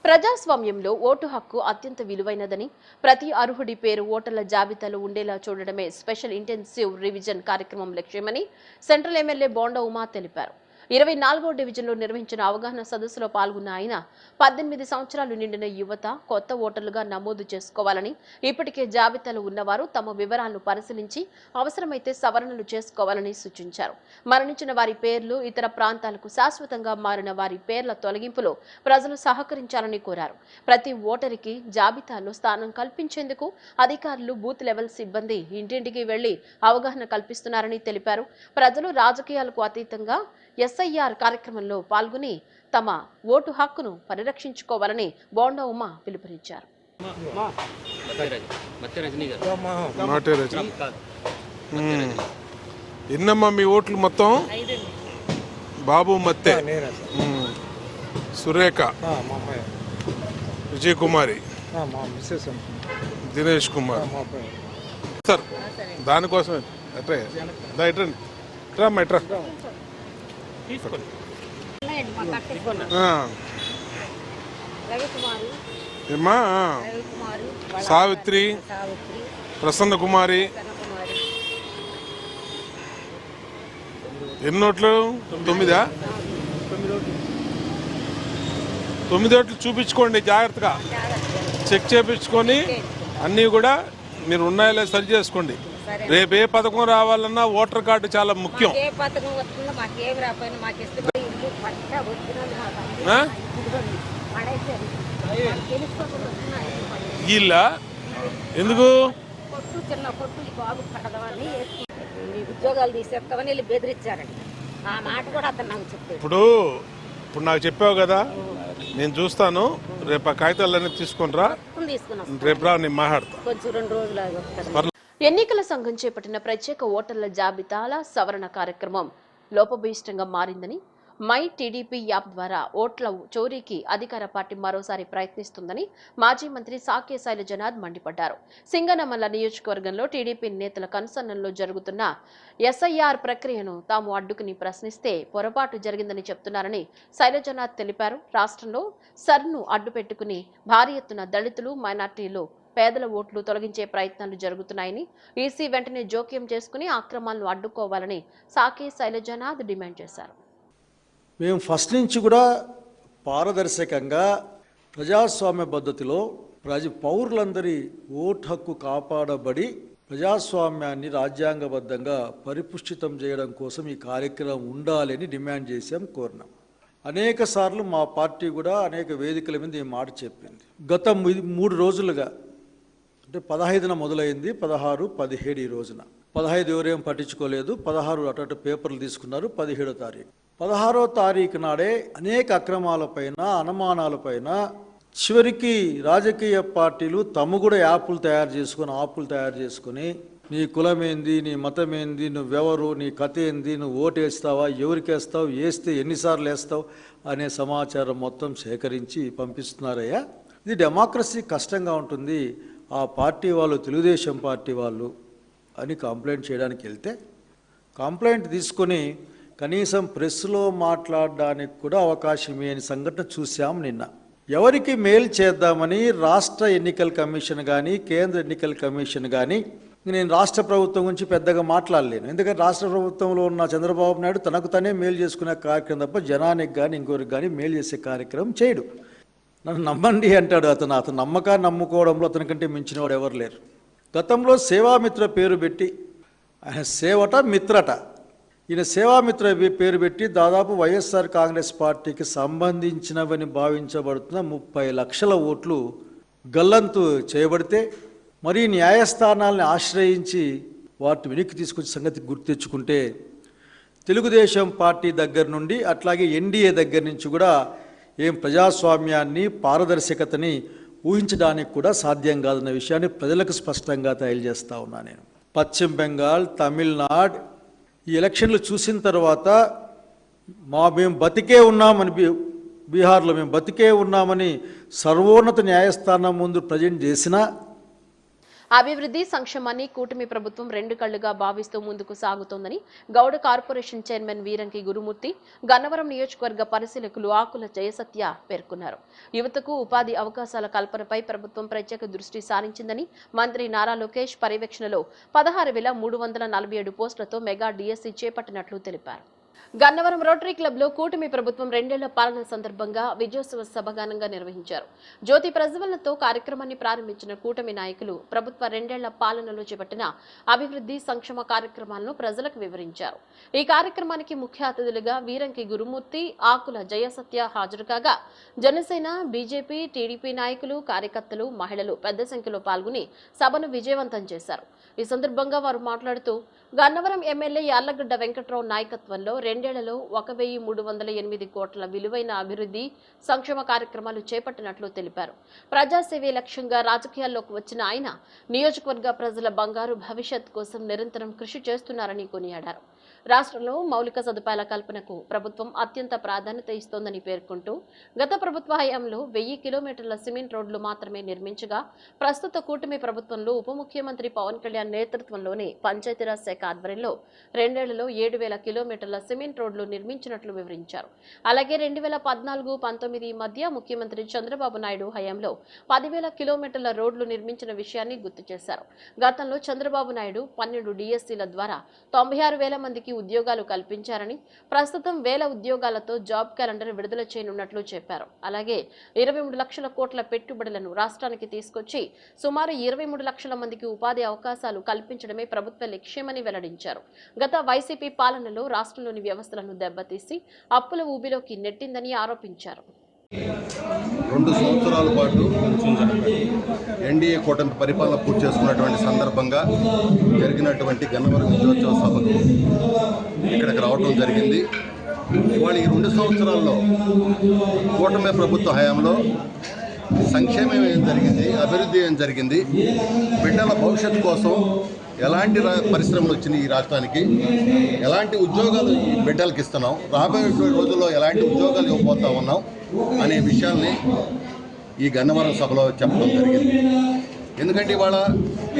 ప్రజాస్వామ్యంలో ఓటు హక్కు అత్యంత విలువైనదని, ప్రతి అర్హుడి పేరు ఓటర్ల జాబితాలో ఉండేలా చూడడమే స్పెషల్ ఇంటెన్సివ్ రివిజన్ కార్యక్రమం లక్ష్యమని సెంట్రల్ ఎమ్మెల్యే బోండా ఉమా తెలిపారు. 24వ డివిజన్లో నిర్వహించిన అవగాహన సదస్సులో పాల్గొన్న ఆయన 18 సంవత్సరాలు నిండిన యువత కొత్త ఓటర్లుగా నమోదు చేసుకోవాలని, ఇప్పటికే జాబితాలో ఉన్నవారు తమ వివరాలను పరిశీలించి అవసరమైతే సవరణలు చేసుకోవాలని సూచించారు. మరణించిన వారి పేర్లు, ఇతర ప్రాంతాలకు శాశ్వతంగా మారిన వారి పేర్ల తొలగింపులో ప్రజలు సహకరించాలని కోరారు. ప్రతి ఓటరికి జాబితాలో స్థానం కల్పించేందుకు అధికారులు, బూత్ లెవెల్ సిబ్బంది ఇంటింటికి వెళ్లి అవగాహన కల్పిస్తున్నారని తెలిపారు. ప్రజలు రాజకీయాలకు అతీతంగా ఎస్ఐఆర్ కార్యక్రమంలో పాల్గొని తమ ఓటు హక్కును పరిరక్షించుకోవాలని బోండా ఉమా పిలుపునిచ్చారు. ఎన్నమ్మా మీ ఓట్లు మొత్తం? బాబు మత్తే, సురేఖ, విజయ్ కుమారి, దినేష్ కుమార్ సార్. దానికోసమే సావిత్రి, ప్రసన్న కుమారి. ఎన్నోట్లు? 9 ఓట్లు చూపించుకోండి, జాగ్రత్తగా చెక్ చేయించుకొని అన్నీ కూడా మీరు ఉన్నాయో సరి చేసుకోండి. రేపు ఏ పథకం రావాలన్నా ఓటర్ కార్డు చాలా ముఖ్యం. వీళ్ళ ఎందుకు ఉద్యోగాలు తీసేస్తామని బెదిరించారండి. ఆ మాట కూడా అతను నాకు చెప్పాడు. ఇప్పుడు నాకు చెప్పావు కదా, నేను చూస్తాను. రేపు ఆ కాగితాలన్నీ తీసుకుని రా, రేపు రా, నేను మాట్లాడతా. కొంచెం 2 రోజులు. ఎన్నికల సంఘం చేపట్టిన ప్రత్యేక ఓటర్ల జాబితాల సవరణ కార్యక్రమం లోపభూయిష్టంగా మారిందని, మై టీడీపీ యాప్ ద్వారా ఓట్ల చోరీకి అధికార పార్టీ మరోసారి ప్రయత్నిస్తుందని మాజీ మంత్రి సాకే శైలజనాథ్ మండిపడ్డారు. సింగనమల నియోజకవర్గంలో టీడీపీ నేతల కన్సర్న్లో జరుగుతున్న ఎస్ఐఆర్ ప్రక్రియను తాము అడ్డుకుని ప్రశ్నిస్తే పొరపాటు జరిగిందని చెప్తున్నారని శైలజనాథ్ తెలిపారు. రాష్ట్రంలో సర్ను అడ్డుపెట్టుకుని భారీ ఎత్తున దళితులు, మైనార్టీలు, పేదల ఓట్లు తొలగించే ప్రయత్నాలు జరుగుతున్నాయని, ఈసీ వెంటనే జోక్యం చేసుకుని అక్రమాలను అడ్డుకోవాలని సాకే శైలజనాథ్ డిమాండ్ చేశారు. మేము ఫస్ట్ నుంచి కూడా పారదర్శకంగా ప్రజాస్వామ్య పద్ధతిలో పౌరులందరి ఓటు హక్కు కాపాడబడి ప్రజాస్వామ్యాన్ని రాజ్యాంగబద్ధంగా పరిపుష్టితం చేయడం కోసం ఈ కార్యక్రమం ఉండాలని డిమాండ్ చేశాం, కోరినాం. అనేక సార్లు మా పార్టీ కూడా అనేక వేదికల మీద ఈ మాట చెప్పింది. గత 3 రోజులుగా, అంటే 15న మొదలైంది, 16, 17 ఈ రోజున. 15 ఎవరేం పట్టించుకోలేదు, 16 అటు పేపర్లు తీసుకున్నారు. 17వ తారీఖు 16వ తారీఖు నాడే అనేక అక్రమాలపైన, అనుమానాలపైన చివరికి రాజకీయ పార్టీలు తమ కూడా యాప్లు తయారు చేసుకొని నీ కులమేంది, నీ మతమేంది, నువ్వెవరు, నీ కథ ఏంది, నువ్వు ఓటు వేస్తావా, ఎవరికి వేస్తావు, వేస్తే ఎన్నిసార్లు వేస్తావు అనే సమాచారం మొత్తం సేకరించి పంపిస్తున్నారయ్యా. ఇది డెమోక్రసీ కష్టంగా ఉంటుంది. ఆ పార్టీ వాళ్ళు, తెలుగుదేశం పార్టీ వాళ్ళు అని కంప్లైంట్ చేయడానికి వెళ్తే కంప్లైంట్ తీసుకొని కనీసం ప్రెస్లో మాట్లాడడానికి కూడా అవకాశం ఇవ్వని సంఘటన చూసాం నిన్న. ఎవరికి మేలు చేద్దామని రాష్ట్ర ఎన్నికల కమిషన్ కానీ, కేంద్ర ఎన్నికల కమిషన్ కానీ, నేను రాష్ట్ర ప్రభుత్వం గురించి పెద్దగా మాట్లాడలేను. ఎందుకంటే రాష్ట్ర ప్రభుత్వంలో ఉన్న చంద్రబాబు నాయుడు తనకు తనే మేలు చేసుకునే కార్యక్రమం తప్ప జనానికి కానీ ఇంకొకరికి కానీ మేలు చేసే కార్యక్రమం చేయడు. నన్ను నమ్మండి అంటాడు అతను. అతను నమ్మకాన్ని నమ్ముకోవడంలో అతనికంటే మించిన వాడు ఎవరు లేరు. గతంలో సేవామిత్ర పేరు పెట్టి, ఆయన సేవట మిత్రట, ఈయన సేవామిత్ర పేరు పెట్టి దాదాపు వైఎస్ఆర్ కాంగ్రెస్ పార్టీకి సంబంధించినవని భావించబడుతున్న 30 లక్షల ఓట్లు గల్లంతు చేయబడితే, మరి న్యాయస్థానాలను ఆశ్రయించి వాటిని వెనక్కి తీసుకొచ్చే సంగతి గుర్తెచ్చుకుంటే, తెలుగుదేశం పార్టీ దగ్గర నుండి అట్లాగే ఎన్డీఏ దగ్గర నుంచి కూడా ఏం ప్రజాస్వామ్యాన్ని, పారదర్శకతని ఊహించడానికి కూడా సాధ్యం కాదన్న విషయాన్ని ప్రజలకు స్పష్టంగా తెలియజేస్తా ఉన్నా నేను. పశ్చిమ బెంగాల్, తమిళనాడు ఈ ఎలక్షన్లు చూసిన తర్వాత మేము బతికే ఉన్నామని, బీహార్లో మేము బతికే ఉన్నామని సర్వోన్నత న్యాయస్థానం ముందు ప్రజెంట్ చేసినా అభివృద్ధి సంక్షేమాన్ని కూటమి ప్రభుత్వం రెండు కళ్లుగా భావిస్తూ ముందుకు సాగుతోందని గౌడ కార్పొరేషన్ చైర్మన్ వీరంకి గురుమూర్తి, గన్నవరం నియోజకవర్గ పరిశీలకులు ఆకుల జయసత్య పేర్కొన్నారు. యువతకు ఉపాధి అవకాశాల కల్పనపై ప్రభుత్వం ప్రత్యేక దృష్టి సారించిందని మంత్రి నారా లోకేష్ పర్యవేక్షణలో 16,347 పోస్టులతో మెగా డిఎస్సి చేపట్టినట్లు తెలిపారు. గన్నవరం రోటరీ క్లబ్ లో కూటమి ప్రభుత్వం 2 ఏళ్ల పాలన సందర్భంగా విజయోత్సవ సభ ఘనంగా నిర్వహించారు. జ్యోతి ప్రజ్వలనతో కార్యక్రమాన్ని ప్రారంభించిన కూటమి నాయకులు ప్రభుత్వ 2 ఏళ్ల పాలనలో చేపట్టిన అభివృద్ధి సంక్షేమ కార్యక్రమాలను ప్రజలకు వివరించారు. ఈ కార్యక్రమానికి ముఖ్య అతిథులుగా వీరంకి గురుమూర్తి, ఆకుల జయసత్య హాజరు కాగా జనసేన, బీజేపీ, టీడీపీ నాయకులు, కార్యకర్తలు, మహిళలు పెద్ద సంఖ్యలో పాల్గొని సభను విజయవంతం చేశారు. ఈ సందర్భంగా వారు మాట్లాడుతూ గన్నవరం ఎమ్మెల్యే యార్లగడ్డ వెంకట్రావు నాయకత్వంలో 2 ఏళ్లలో 1,308 కోట్ల విలువైన అభివృద్ధి సంక్షేమ కార్యక్రమాలు చేపట్టినట్లు తెలిపారు. ప్రజాసేవే లక్ష్యంగా రాజకీయాల్లోకి వచ్చిన ఆయన నియోజకవర్గ ప్రజల బంగారు భవిష్యత్ కోసం నిరంతరం కృషి చేస్తున్నారని కొనియాడారు. రాష్ట్రంలో మౌలిక సదుపాయాల కల్పనకు ప్రభుత్వం అత్యంత ప్రాధాన్యత ఇస్తోందని పేర్కొంటూ గత ప్రభుత్వ హయాంలో 1000 కిలోమీటర్ల సిమెంట్ రోడ్లు మాత్రమే నిర్మించగా ప్రస్తుత కూటమి ప్రభుత్వంలో ఉప ముఖ్యమంత్రి పవన్ కళ్యాణ్ నేతృత్వంలోని పంచాయతీరాజ్ శాఖ ఆధ్వర్యంలో 2 ఏళ్లలో 7,000 కిలోమీటర్ల సిమెంట్ రోడ్లు నిర్మించినట్లు వివరించారు. అలాగే 2014-19 మధ్య ముఖ్యమంత్రి చంద్రబాబు నాయుడు హయాంలో 10,000 కిలోమీటర్ల రోడ్లు నిర్మించిన విషయాన్ని గుర్తు చేశారు. గతంలో చంద్రబాబు నాయుడు 12 డిఎస్సీల ద్వారా 96,000 మందికి ఉద్యోగాలు కల్పించారని, ప్రస్తుతం 1,000 ఉద్యోగాలతో జాబ్ క్యాలెండర్ విడుదల చేయనున్నట్లు చెప్పారు. అలాగే 23 లక్షల కోట్ల పెట్టుబడులను రాష్ట్రానికి తీసుకొచ్చి సుమారు 23 లక్షల మందికి ఉపాధి అవకాశాలు కల్పించడమే ప్రభుత్వ లక్ష్యమని వెల్లడించారు. గత వైసీపీ పాలనలో రాష్ట్రంలోని వ్యవస్థలను దెబ్బతీసి అప్పుల ఊబిలోకి నెట్టిందని ఆరోపించారు. 2 సంవత్సరాల పాటు ఎన్డీఏ కూటమి పరిపాలన పూర్తి చేసుకున్నటువంటి సందర్భంగా జరిగినటువంటి గన్నవరం విజయోత్సవ సభకు ఇక్కడికి రావడం జరిగింది. ఇవాళ ఈ 2 సంవత్సరాల్లో కూటమి ప్రభుత్వ హయాంలో సంక్షేమం ఏం జరిగింది, అభివృద్ధి ఏం జరిగింది, బిడ్డల భవిష్యత్తు కోసం ఎలాంటి పరిశ్రమలు వచ్చినాయి ఈ రాష్ట్రానికి, ఎలాంటి ఉద్యోగాలు ఈ బిడ్డలకు ఇస్తున్నాం, రాబోయే రోజుల్లో ఎలాంటి ఉద్యోగాలు ఇవ్వబోతా ఉన్నాం అనే విషయాల్ని ఈ గన్నవరం సభలో చెప్పడం జరిగింది. ఎందుకంటే ఇవాళ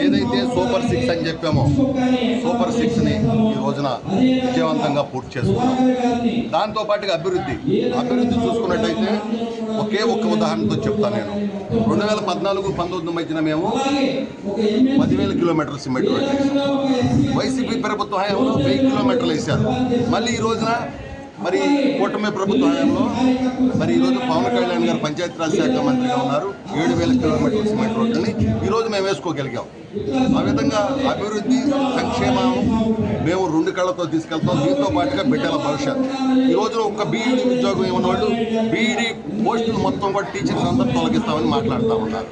ఏదైతే సూపర్ 6 అని చెప్పామో సూపర్ 6ని ఈ రోజున విజయవంతంగా పూర్తి చేసుకున్నాం. దాంతోపాటుగా అభివృద్ధి చూసుకున్నట్టయితే ఒక్క ఉదాహరణతో చెప్తాను నేను. 2014-19 మధ్యన మేము 10,000 కిలోమీటర్ల సిమెంట్ రోడ్లు వేసాం. వైసీపీ ప్రభుత్వ హయాంలో 1000 కిలోమీటర్లు వేశారు. మళ్ళీ ఈ రోజున మరి కూటమి ప్రభుత్వ హయాంలో మరి ఈరోజు పవన్ కళ్యాణ్ గారు పంచాయతీరాజ్ శాఖ మంత్రిగా ఉన్నారు. 7,000 కిలోమీటర్ల సిమెంట్ రోడ్లని ఈరోజు మేము వేసుకోగలిగాం. ఆ విధంగా అభివృద్ధి, సంక్షేమం మేము 2 కళ్ళతో తీసుకెళ్తాం. దీంతో పాటుగా బిడ్డల భవిష్యత్. ఈ రోజున ఒక బీఈడీ ఉద్యోగం ఏమన్న వాళ్ళు బీఈడీ పోస్టులు మొత్తం కూడా టీచర్స్ అందరూ తొలగిస్తామని మాట్లాడుతూ ఉన్నారు.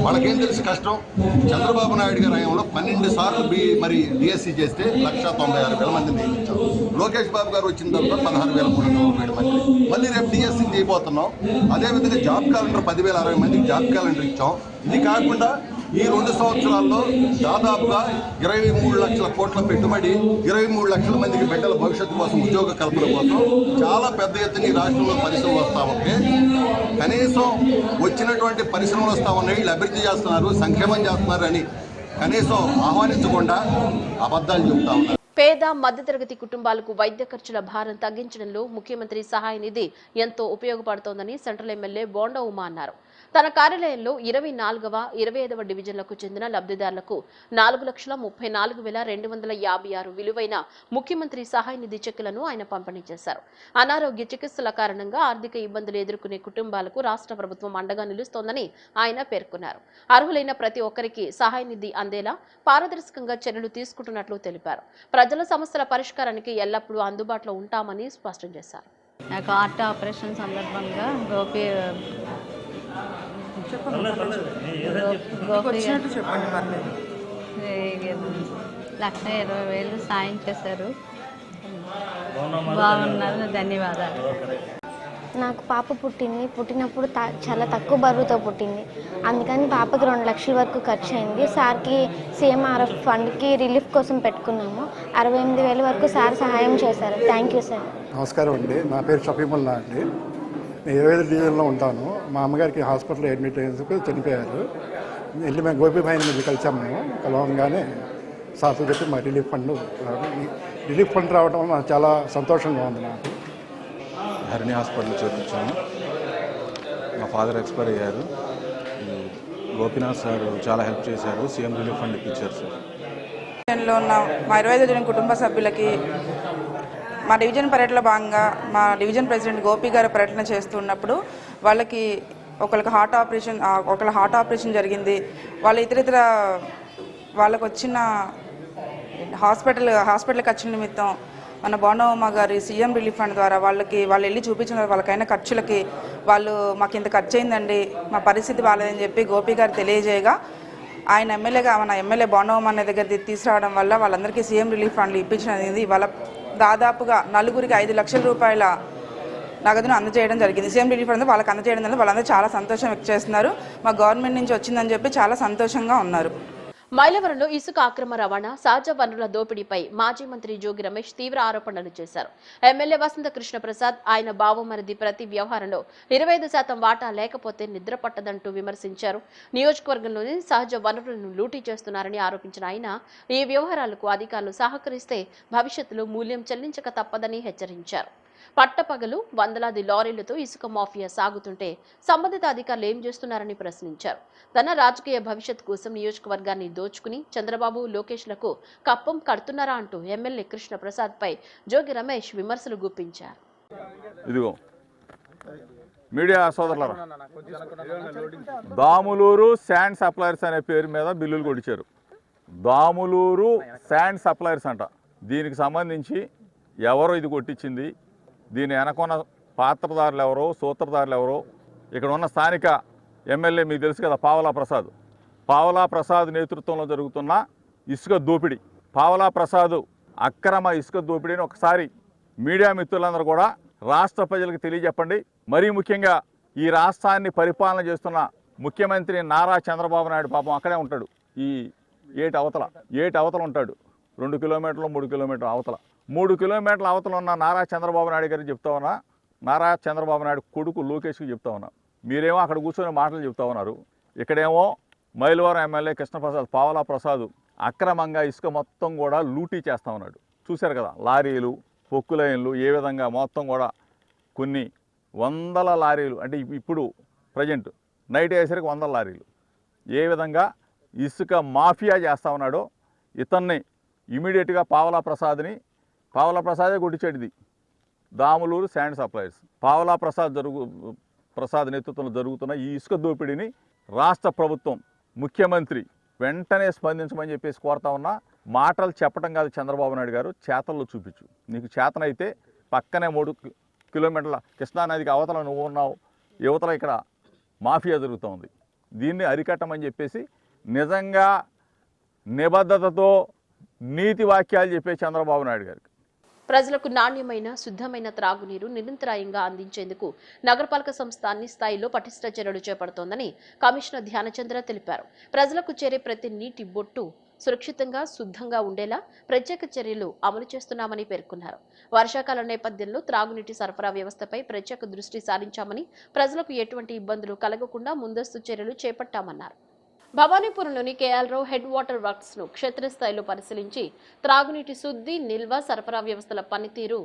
వాళ్ళకేం తెలిసి కష్టం. చంద్రబాబు నాయుడు గారి హయాంలో 12 సార్లు డిఎస్సీ చేస్తే 196,000 మందిని నియమించాం. లోకేష్ బాబు గారు వచ్చిన తర్వాత 16,307 మంది. మళ్ళీ రేపు డిఎస్సీ చేయబోతున్నాం. అదేవిధంగా జాబ్ క్యాలెండర్ 10,060 మందికి జాబ్ క్యాలెండర్ ఇచ్చాం. ఇది కాకుండా ఈ 2 సంవత్సరాల్లో దాదాపుగా 23 లక్షల కోట్ల పెట్టుబడి, 23 లక్షల మందికి బిడ్డల భవిష్యత్తు కోసం, ఉద్యోగ కల్పన కోసం చాలా పెద్ద ఎత్తున ఈ రాష్ట్రంలో పరిశ్రమలు వస్తూ ఉంటే కనీసం వచ్చినటువంటి పరిశ్రమలు వస్తూ ఉన్నాయి, వీళ్ళు అభివృద్ధి చేస్తున్నారు, సంక్షేమం చేస్తున్నారు అని కనీసం ఆహ్వానించకుండా అబద్ధాలు చెబుతా ఉన్నారు. పేద మధ్యతరగతి కుటుంబాలకు వైద్య ఖర్చుల భారం తగ్గించడంలో ముఖ్యమంత్రి సహాయ నిధి ఎంతో ఉపయోగపడుతోందని సెంట్రల్ ఎమ్మెల్యే బోండా ఉమా అన్నారు. తన కార్యాలయంలో 24వ, 25వ డివిజన్లకు చెందిన లబ్ధిదారులకు 4,34,256 విలువైన ముఖ్యమంత్రి సహాయ నిధి చెక్కులను ఆయన పంపిణీ చేశారు. అనారోగ్య చికిత్సల కారణంగా ఆర్థిక ఇబ్బందులు ఎదుర్కొనే కుటుంబాలకు రాష్ట్ర ప్రభుత్వం అండగా నిలుస్తోందని ఆయన పేర్కొన్నారు. అర్హులైన ప్రతి ఒక్కరికి సహాయ నిధి అందేలా పారదర్శకంగా చర్యలు తీసుకుంటున్నట్లు తెలిపారు. ప్రజల సమస్యల పరిష్కారానికి ఎల్లప్పుడూ అందుబాటులో ఉంటామని స్పష్టం చేశారు. నాకు హార్ట్ ఆపరేషన్ సందర్భంగా గోపి 1,20,000 సాయం చేశారు. బాగున్నారు, ధన్యవాదాలు. నాకు పాప పుట్టినప్పుడు చాలా తక్కువ బరువుతో పుట్టింది. అందుకని పాపకి 2 లక్షల వరకు ఖర్చు అయింది. సార్కి సీఎంఆర్ఎఫ్ ఫండ్కి రిలీఫ్ కోసం పెట్టుకున్నాము. 68,000 వరకు సార్ సహాయం చేశారు. Thank you sir. నమస్కారం అండి. నా పేరు షఫీముల్లా అండి. నేను 25 డివిజన్లో ఉంటాను. మా అమ్మగారికి హాస్పిటల్లో అడ్మిట్ అయ్యేందుకు చనిపోయారు. వెళ్ళి మేము గోపీభాయిని మీద కలిసాము. మేము కలవంగానే సార్తో చెప్పి మా రిలీఫ్ ఫండ్ రిలీఫ్ ఫండ్ రావడం వల్ల నాకు చాలా సంతోషంగా ఉంది. నాకు హరిణి హాస్పిటల్ చూపించాము. మా ఫాదర్ ఎక్స్పైర్ అయ్యారు. గోపీనాథ్ సార్ చాలా హెల్ప్ చేశారు. సీఎం రిలీఫ్ ఫండ్ ఇప్పించారు సార్. డివిజన్లో ఉన్న మా 25 జన కుటుంబ సభ్యులకి మా డివిజన్ పర్యటనలో భాగంగా మా డివిజన్ ప్రెసిడెంట్ గోపి గారు పర్యటన చేస్తున్నప్పుడు వాళ్ళకి ఒకళ్ళకి హార్ట్ ఆపరేషన్ జరిగింది. వాళ్ళ ఇతర వాళ్ళకు వచ్చిన హాస్పిటల్ ఖర్చుల నిమిత్తం మన బోండమ్మ గారి సీఎం రిలీఫ్ ఫండ్ ద్వారా వాళ్ళు వెళ్ళి చూపించిన వాళ్ళకైనా ఖర్చులకి వాళ్ళు మాకు ఇంత ఖర్చు అయిందండి, మా పరిస్థితి బాగాలేదని చెప్పి గోపి గారు తెలియజేయగా ఆయన మన ఎమ్మెల్యే బోండమ్మ అనే దగ్గర తీసుకురావడం వల్ల వాళ్ళందరికీ సీఎం రిలీఫ్ ఫండ్లు ఇప్పించినది. వాళ్ళ దాదాపుగా నలుగురికి 5 లక్షల రూపాయల నగదును అందజేయడం జరిగింది. సీఎం రిలీఫ్ ఫండ్ వాళ్ళకి అందజేయడం వల్ల వాళ్ళందరూ చాలా సంతోషం వ్యక్తం చేస్తున్నారు. మా గవర్నమెంట్ నుంచి వచ్చిందని చెప్పి చాలా సంతోషంగా ఉన్నారు. మైలవరంలో ఇసుక అక్రమ రవాణా, సహజ వనరుల దోపిడీపై మాజీ మంత్రి జోగి రమేష్ తీవ్ర ఆరోపణలు చేశారు. ఎమ్మెల్యే వసంత కృష్ణ ప్రసాద్ ఆయన బావమరిది ప్రతి వ్యవహారంలో 25% వాటా లేకపోతే నిద్ర పట్టదంటూ విమర్శించారు. నియోజకవర్గంలోని సహజ వనరులను లూటీ చేస్తున్నారని ఆరోపించిన ఆయన ఈ వ్యవహారాలకు అధికారులు సహకరిస్తే భవిష్యత్తులో మూల్యం చెల్లించక తప్పదని హెచ్చరించారు. పట్టపగలు వందలాది లారీలతో ఇసుక మాఫియా సాగుతుంటే సంబంధిత అధికారులు ఏం చేస్తున్నారని ప్రశ్నించారు. తన రాజకీయ భవిష్యత్ కోసం నియోజకవర్గాన్ని దోచుకుని చంద్రబాబు, లోకేష్లకు కప్పం కడుతున్నారా అంటూ ఎమ్మెల్యే కృష్ణ ప్రసాద్ పై జోగి రమేష్ విమర్శలు గుప్పించారు. ఇదిగో మీడియా సోదరులారా, దాములూరు శాండ్ సప్లయర్స్ అనే పేరు మీద బిల్లులు కొడిచారు. దాములూరు శాండ్ సప్లయర్స్ అంట. దీనికి సంబంధించి ఎవరో ఇది కొట్టించింది, దీని వెనకొన్న పాత్రదారులు ఎవరో, సూత్రధారులు ఎవరో, ఇక్కడ ఉన్న స్థానిక ఎమ్మెల్యే మీకు తెలుసు కదా పావలా ప్రసాద్ నేతృత్వంలో జరుగుతున్న ఇసుక దోపిడీ, పావలా ప్రసాద్ అక్రమ ఇసుక దోపిడీని ఒకసారి మీడియా మిత్రులందరూ కూడా రాష్ట్ర ప్రజలకు తెలియజెప్పండి. మరీ ముఖ్యంగా ఈ రాష్ట్రాన్ని పరిపాలన చేస్తున్న ముఖ్యమంత్రి నారా చంద్రబాబు నాయుడు పాపం అక్కడే ఉంటాడు. ఈ ఏటి అవతల ఉంటాడు. 2 కిలోమీటర్లు 3 కిలోమీటర్ల అవతల 3 కిలోమీటర్ల అవతల ఉన్న నారా చంద్రబాబు నాయుడు గారికి చెప్తా ఉన్నా, నారా చంద్రబాబు నాయుడు కొడుకు లోకేష్కి చెప్తా ఉన్నా, మీరేమో అక్కడ కూర్చొని మాటలు చెప్తా ఉన్నారు. ఇక్కడేమో మైలవరం ఎమ్మెల్యే కృష్ణప్రసాద్, పావలా ప్రసాద్ అక్రమంగా ఇసుక మొత్తం కూడా లూటీ చేస్తూ ఉన్నాడు. చూశారు కదా, లారీలు, పొక్కు లైన్లు ఏ విధంగా మొత్తం కూడా కొన్ని వందల లారీలు, అంటే ఇప్పుడు ప్రజెంట్ నైట్ అయ్యేసరికి 100 లారీలు ఏ విధంగా ఇసుక మాఫియా చేస్తూ ఉన్నాడో ఇతన్ని ఇమీడియట్గా పావలా ప్రసాదే కొట్టించాడు. ఇది దాములూరు శాండ్ సప్లైర్స్ పావలా ప్రసాద్ నేతృత్వంలో జరుగుతున్న ఈ ఇసుక దోపిడీని రాష్ట్ర ప్రభుత్వం, ముఖ్యమంత్రి వెంటనే స్పందించమని చెప్పేసి కోరుతా ఉన్నా. మాటలు చెప్పడం కాదు చంద్రబాబు నాయుడు గారు, చేతల్లో చూపించు. నీకు చేతనైతే పక్కనే 3 కిలోమీటర్ల కృష్ణానదికి అవతల నువ్వు ఉన్నావు, యువతల ఇక్కడ మాఫియా జరుగుతూ ఉంది. దీన్ని అరికట్టమని చెప్పేసి నిజంగా నిబద్ధతతో నీతి వాక్యాలు చెప్పే చంద్రబాబు నాయుడు గారికి. ప్రజలకు నాణ్యమైన శుద్ధమైన త్రాగునీరు నిరంతరాయంగా అందించేందుకు నగరపాలక సంస్థ అన్ని స్థాయిల్లో పటిష్ట చర్యలు చేపడుతోందని కమిషనర్ ధ్యానచంద్ర తెలిపారు. ప్రజలకు చేరే ప్రతి నీటి బొట్టు సురక్షితంగా, శుద్ధంగా ఉండేలా ప్రత్యేక చర్యలు అమలు చేస్తున్నామని పేర్కొన్నారు. వర్షాకాల నేపథ్యంలో త్రాగునీటి సరఫరా వ్యవస్థపై ప్రత్యేక దృష్టి సారించామని, ప్రజలకు ఎటువంటి ఇబ్బందులు కలగకుండా ముందస్తు చర్యలు చేపట్టామన్నారు. భవానీపురంలోని కేఎల్ రావు హెడ్ వాటర్ వర్క్స్ ను క్షేత్రస్థాయిలో పరిశీలించి త్రాగునీటి శుద్ధి, నిల్వ, సరఫరా వ్యవస్థల పనితీరు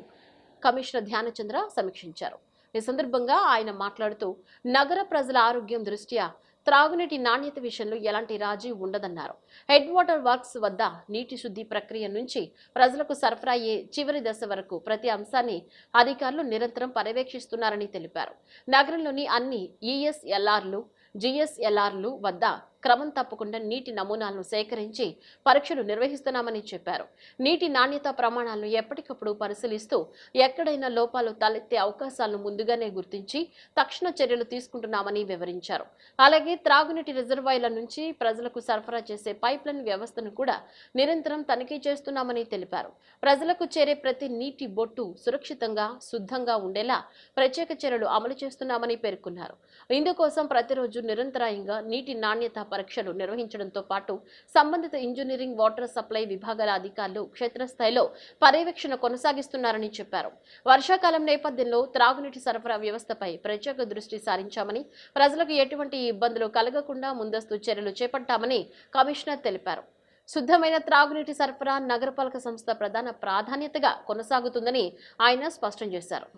కమిషనర్ ధ్యానచంద్ర సమీక్షించారు. ఈ సందర్భంగా ఆయన మాట్లాడుతూ నగర ప్రజల ఆరోగ్యం దృష్ట్యా త్రాగునీటి నాణ్యత విషయంలో ఎలాంటి రాజీ ఉండదన్నారు. హెడ్ వాటర్ వర్క్స్ వద్ద నీటి శుద్ధి ప్రక్రియ నుంచి ప్రజలకు సరఫరా అయ్యే చివరి దశ వరకు ప్రతి అంశాన్ని అధికారులు నిరంతరం పర్యవేక్షిస్తున్నారని తెలిపారు. నగరంలోని అన్ని ఈఎస్ఎల్ఆర్లు, జిఎస్ఎల్ఆర్లు వద్ద క్రమం తప్పకుండా నీటి నమూనాలను సేకరించి పరీక్షలు నిర్వహిస్తున్నామని చెప్పారు. నీటి నాణ్యత ప్రమాణాలను ఎప్పటికప్పుడు పరిశీలిస్తూ ఎక్కడైనా లోపాలు తలెత్తే అవకాశాలను ముందుగానే గుర్తించి తక్షణ చర్యలు తీసుకుంటున్నామని వివరించారు. అలాగే త్రాగునీటి రిజర్వాయర్ల నుంచి ప్రజలకు సరఫరా చేసే పైప్లైన్ వ్యవస్థను కూడా నిరంతరం తనిఖీ చేస్తున్నామని తెలిపారు. ప్రజలకు చేరే ప్రతి నీటి బొట్టు సురక్షితంగా, శుద్ధంగా ఉండేలా ప్రత్యేక చర్యలు అమలు చేస్తున్నామని పేర్కొన్నారు. ఇందుకోసం ప్రతిరోజు నిరంతరాయంగా నీటి నాణ్యత పరీక్షలు నిర్వహించడంతో పాటు సంబంధిత ఇంజనీరింగ్, వాటర్ సప్లై విభాగాల అధికారులు క్షేత్రస్థాయిలో పర్యవేక్షణ కొనసాగిస్తున్నారని చెప్పారు. వర్షాకాలం నేపథ్యంలో త్రాగునీటి సరఫరా వ్యవస్థపై ప్రత్యేక దృష్టి సారించామని, ప్రజలకు ఎటువంటి ఇబ్బందులు కలగకుండా ముందస్తు చర్యలు చేపట్టామని కమిషనర్ తెలిపారు. శుద్ధమైన త్రాగునీటి సరఫరా నగరపాలక సంస్థ ప్రధాన ప్రాధాన్యతగా కొనసాగుతుందని ఆయన స్పష్టం చేశారు.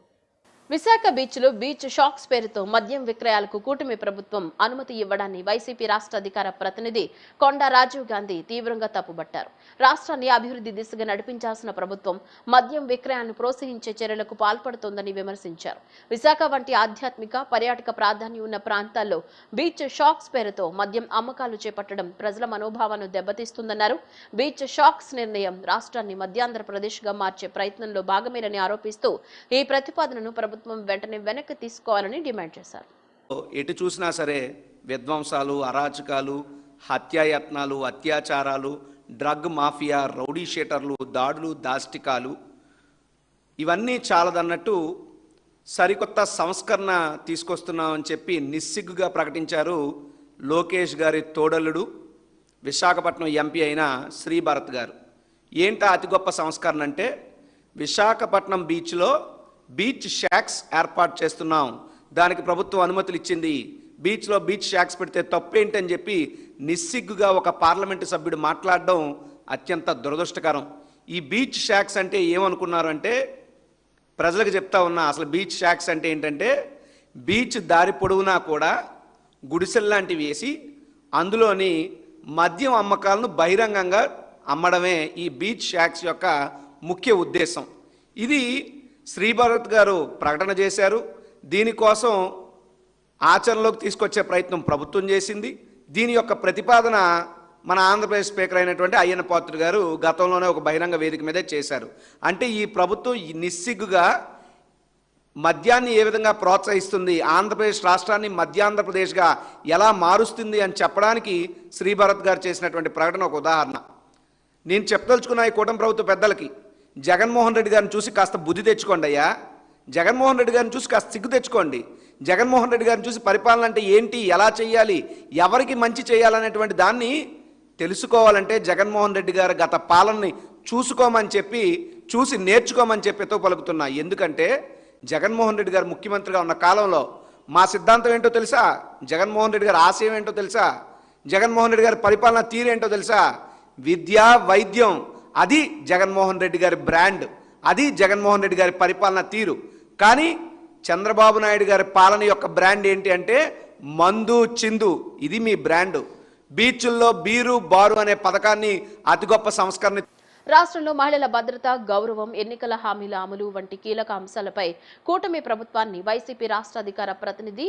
విశాఖ బీచ్లో బీచ్ షాక్స్ పేరుతో మద్యం విక్రయాలకు కూటమి ప్రభుత్వం అనుమతి ఇవ్వడాన్ని వైసీపీ రాష్ట్ర అధికార ప్రతినిధి కొండా రాజీవ్ గాంధీ తీవ్రంగా తప్పుబట్టారు. రాష్ట్రాన్ని అభివృద్ధి దిశగా నడిపించాల్సిన ప్రభుత్వం మద్యం విక్రయాలను ప్రోత్సహించే చర్యలకు పాల్పడుతోందని విమర్శించారు. విశాఖ వంటి ఆధ్యాత్మిక, పర్యాటక ప్రాధాన్యం ఉన్న ప్రాంతాల్లో బీచ్ షాక్స్ పేరుతో మద్యం అమ్మకాలు చేపట్టడం ప్రజల మనోభావాలను దెబ్బతీస్తుందన్నారు. బీచ్ షాక్స్ నిర్ణయం రాష్ట్రాన్ని మధ్యాంధ్రప్రదేశ్గా మార్చే ప్రయత్నంలో భాగమేనని ఆరోపిస్తూ ఈ ప్రతిపాదనను ప్రభుత్వం వెంటనే వెనక్కి తీసుకోవాలని డిమాండ్ చేశారు. ఎటు చూసినా సరే విధ్వంసాలు, అరాచకాలు, హత్యాయత్నాలు, అత్యాచారాలు, డ్రగ్ మాఫియా, రౌడీ షీటర్లు, దాడులు, దాష్టికాలు ఇవన్నీ చాలదన్నట్టు సరికొత్త సంస్కరణ తీసుకొస్తున్నామని చెప్పి నిస్సిగ్గుగా ప్రకటించారు లోకేష్ గారి తోడల్లుడు, విశాఖపట్నం ఎంపీ అయిన శ్రీభరత్ గారు. ఏంటా అతి గొప్ప సంస్కరణ అంటే, విశాఖపట్నం బీచ్లో బీచ్ షాక్స్ ఏర్పాటు చేస్తున్నాం, దానికి ప్రభుత్వం అనుమతులు ఇచ్చింది, బీచ్లో బీచ్ షాక్స్ పెడితే తప్పేంటని చెప్పి నిస్సిగ్గుగా ఒక పార్లమెంటు సభ్యుడు మాట్లాడడం అత్యంత దురదృష్టకరం. ఈ బీచ్ షాక్స్ అంటే ఏమనుకున్నారు అంటే, ప్రజలకు చెప్తా ఉన్నా, అసలు బీచ్ షాక్స్ అంటే ఏంటంటే, బీచ్ దారి పొడవునా కూడా గుడిసెల్లాంటివి వేసి అందులోని మద్యం అమ్మకాలను బహిరంగంగా అమ్మడమే ఈ బీచ్ షాక్స్ యొక్క ముఖ్య ఉద్దేశం. ఇది శ్రీభరత్ గారు ప్రకటన చేశారు. దీనికోసం ఆచరణలోకి తీసుకొచ్చే ప్రయత్నం ప్రభుత్వం చేసింది. దీని యొక్క ప్రతిపాదన మన ఆంధ్రప్రదేశ్ స్పీకర్ అయినటువంటి అయ్యన్న పాత్రుడు గారు గతంలోనే ఒక బహిరంగ వేదిక మీదే చేశారు. అంటే ఈ ప్రభుత్వం నిస్సిగ్గుగా మద్యాన్ని ఏ విధంగా ప్రోత్సహిస్తుంది, ఆంధ్రప్రదేశ్ రాష్ట్రాన్ని మధ్యాంధ్రప్రదేశ్గా ఎలా మారుస్తుంది అని చెప్పడానికి శ్రీభరత్ గారు చేసినటువంటి ప్రకటన ఒక ఉదాహరణ. నేను చెప్పదలుచుకున్న ఈ కూటమి ప్రభుత్వ పెద్దలకి, జగన్మోహన్ రెడ్డి గారిని చూసి కాస్త బుద్ధి తెచ్చుకోండి అయ్యా. జగన్మోహన్ రెడ్డి గారిని చూసి కాస్త సిగ్గు తెచ్చుకోండి. జగన్మోహన్ రెడ్డి గారిని చూసి పరిపాలన అంటే ఏంటి, ఎలా చేయాలి, ఎవరికి మంచి చేయాలనేటువంటి దాన్ని తెలుసుకోవాలంటే జగన్మోహన్ రెడ్డి గారు గత పాలనని చూసుకోమని చెప్పి, చూసి నేర్చుకోమని చెప్పితో పలుకుతున్నా. ఎందుకంటే జగన్మోహన్ రెడ్డి గారు ముఖ్యమంత్రిగా ఉన్న కాలంలో మా సిద్ధాంతం ఏంటో తెలుసా, జగన్మోహన్ రెడ్డి గారి ఆశయం ఏంటో తెలుసా, జగన్మోహన్ రెడ్డి గారి పరిపాలన తీరేంటో తెలుసా, విద్య, వైద్యం, అది జగన్మోహన్ రెడ్డి గారి బ్రాండ్, అది జగన్మోహన్ రెడ్డి గారి పరిపాలన తీరు. కానీ చంద్రబాబు నాయుడు గారి పాలన యొక్క బ్రాండ్ ఏంటి అంటే మందు, చిందు, ఇది మీ బ్రాండ్. బీచ్ల్లో బీరు, బారు అనే పథకాన్ని అతి గొప్ప సంస్కరణ. రాష్ట్రంలో మహిళల భద్రత, గౌరవం, ఎన్నికల హామీల అమలు వంటి కీలక అంశాలపై కూటమి ప్రభుత్వాన్ని వైసీపీ రాష్ట్ర అధికార ప్రతినిధి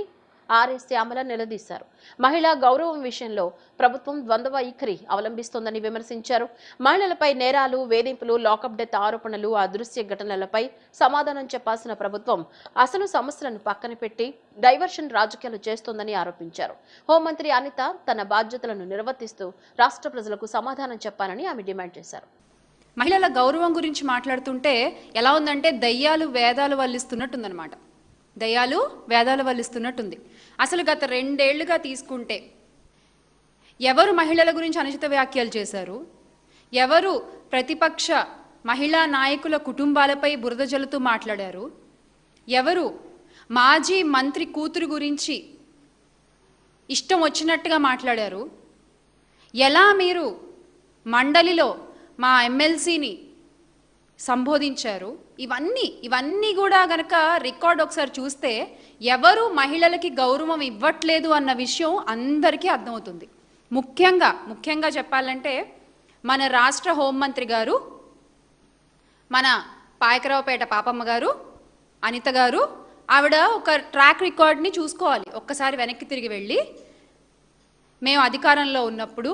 ఆర్ఎస్ శ్యామల నిలదీశారు. మహిళా గౌరవం విషయంలో ప్రభుత్వం ద్వంద్వ వైఖరి అవలంబిస్తోందని విమర్శించారు. మహిళలపై నేరాలు, వేధింపులు, లాకప్ డెత్ ఆరోపణలు, అదృశ్య ఘటనలపై సమాధానం చెప్పాల్సిన ప్రభుత్వం అసలు సమస్యలను పక్కన పెట్టి డైవర్షన్ రాజకీయాలు చేస్తోందని ఆరోపించారు. హోంమంత్రి అనిత తన బాధ్యతలను నిర్వర్తిస్తూ రాష్ట్ర ప్రజలకు సమాధానం చెప్పాలని ఆమె డిమాండ్ చేశారు. మహిళల గౌరవం గురించి మాట్లాడుతుంటే ఎలా ఉందంటే దయ్యాలు వేదాలు వల్లిస్తున్నట్టుందన్నమాట. దయ్యాలు వేదాలు వల్లిస్తున్నట్టుంది. అసలు గత 2 ఏళ్లుగా తీసుకుంటే ఎవరు మహిళల గురించి అనుచిత వ్యాఖ్యలు చేశారు, ఎవరు ప్రతిపక్ష మహిళా నాయకుల కుటుంబాలపై బురద జల్లుతూ మాట్లాడారు, ఎవరు మాజీ మంత్రి కూతురు గురించి ఇష్టం వచ్చినట్టుగా మాట్లాడారు, ఎలా మీరు మండలిలో మా ఎమ్మెల్సీని సంబోధించారు, ఇవన్నీ కూడా గనక రికార్డ్ ఒకసారి చూస్తే ఎవరు మహిళలకి గౌరవం ఇవ్వట్లేదు అన్న విషయం అందరికీ అర్థమవుతుంది. ముఖ్యంగా చెప్పాలంటే మన రాష్ట్ర హోంమంత్రి గారు, మన పాయకరావుపేట పాపమ్మ గారు, అనిత గారు, ఆవిడ ఒక ట్రాక్ రికార్డ్ని చూసుకోవాలి. ఒక్కసారి వెనక్కి తిరిగి వెళ్ళి మేము అధికారంలో ఉన్నప్పుడు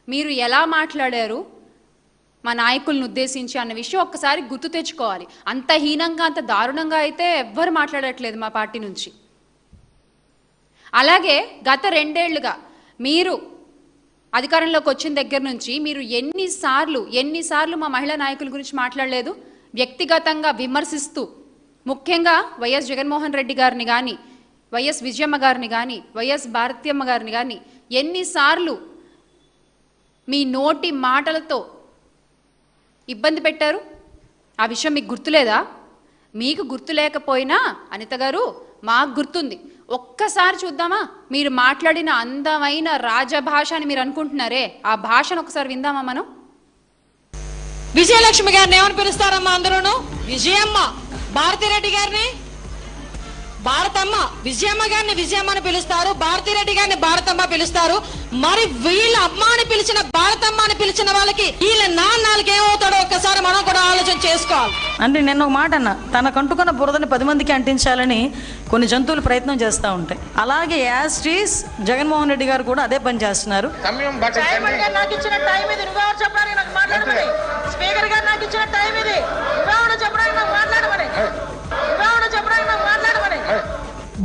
మీరు ఎలా మాట్లాడారు మా నాయకులను ఉద్దేశించి అన్న విషయం ఒక్కసారి గుర్తు తెచ్చుకోవాలి. అంత హీనంగా, అంత దారుణంగా అయితే ఎవ్వరు మాట్లాడట్లేదు మా పార్టీ నుంచి. అలాగే గత 2 ఏళ్లుగా మీరు అధికారంలోకి వచ్చిన దగ్గర నుంచి మీరు ఎన్నిసార్లు మా మహిళా నాయకుల గురించి మాట్లాడలేదు. వ్యక్తిగతంగా విమర్శిస్తూ, ముఖ్యంగా వైఎస్ జగన్మోహన్ రెడ్డి గారిని కానీ, వైఎస్ విజయమ్మ గారిని కానీ, వైఎస్ భారతీయమ్మ గారిని కానీ ఎన్నిసార్లు మీ నోటి మాటలతో ఇబ్బంది పెట్టారు? ఆ విషయం మీకు గుర్తులేదా? మీకు గుర్తు లేకపోయినా అనిత గారు మాకు గుర్తుంది. ఒక్కసారి చూద్దామా? మీరు మాట్లాడిన అందమైన రాజభాష అని మీరు అనుకుంటున్నారే, ఆ భాషను ఒకసారి విందామా మనం? విజయలక్ష్మి గారిని ఏమని పిలుస్తారమ్మా అందరూను? విజయమ్మ. భారతిరెడ్డి గారిని భారతమ్మ. విజయమ్మ గారిని విజయమ్మ అని పిలుస్తారు, భారతిరెడ్డి గారిని భారతమ్మ పిలుస్తారు. మరి వీళ్ళ అమ్మ అని పిలిచిన భారతమ్మ అని పిలిచిన వాళ్ళకి వీళ్ళ నాన్నలకి ఏమవుతాడో ఒక్కసారి మనం కూడా ఆలోచన చేసుకోవాలి. అంటే నేను ఒక మాట అన్న, తనకంటుకున్న బురదని 10 మందికి అంటించాలని కొన్ని జంతువులు ప్రయత్నం చేస్తూ ఉంటాయి. అలాగే యాస్ట్రీస్ జగన్మోహన్ రెడ్డి గారు కూడా అదే పని చేస్తున్నారు. నాకు ఇచ్చిన టైం ఇది, నువ్వెవరు చెప్పడానికి నాకు మాట్లాడమని. స్పీకర్ గారు నాకు ఇచ్చిన టైం ఇది, నువ్వెవరు చెప్పడానికి నాకు మాట్లాడమని. నువ్వెవరు చెప్పడానికి నాకు మాట్లాడమని.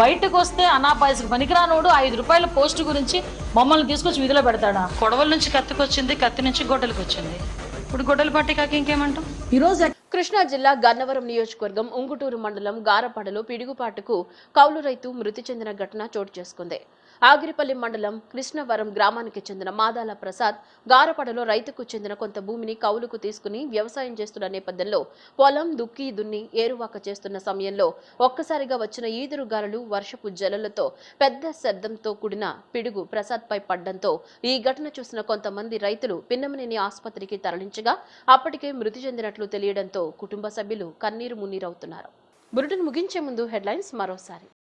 బయటకు వస్తే అనాపాయసకు పనికిరానోడు 5 రూపాయల పోస్టు గురించి మమ్మల్ని తీసుకొచ్చి విధిలో పెడతాడా? కొడవల నుంచి కత్తికి వచ్చింది, కత్తి నుంచి గొడ్డలికి వచ్చింది. ఇప్పుడు గొడ్డలి పట్టి కాక ఇంకేమంటాం? ఈరోజు కృష్ణా జిల్లా గన్నవరం నియోజకవర్గం ఉంగుటూరు మండలం గారపాడలో పిడుగుపాటుకు కౌలు రైతు మృతి చెందిన ఘటన చోటు చేసుకుంది. ఆగిరిపల్లి మండలం కృష్ణవరం గ్రామానికి చెందిన మాదాల ప్రసాద్ గారపాడలో రైతుకు చెందిన కొంత భూమిని కౌలుకు తీసుకుని వ్యవసాయం చేస్తున్న నేపథ్యంలో పొలం దుక్కి దున్ని ఏరువాక చేస్తున్న సమయంలో ఒక్కసారిగా వచ్చిన ఈదురు గాలులు, వర్షపు జల్లులతో పెద్ద శబ్దంతో కూడిన పిడుగు ప్రసాద్ పై పడ్డంతో ఈ ఘటన చూసిన కొంతమంది రైతులు పిన్నమనేని ఆసుపత్రికి తరలించగా అప్పటికే మృతి చెందినట్లు తెలియడంతో కుటుంబ సభ్యులు కన్నీరు మున్నీరవుతున్నారు. బులెటిన్ ముగించే ముందు హెడ్లైన్స్ మరోసారి.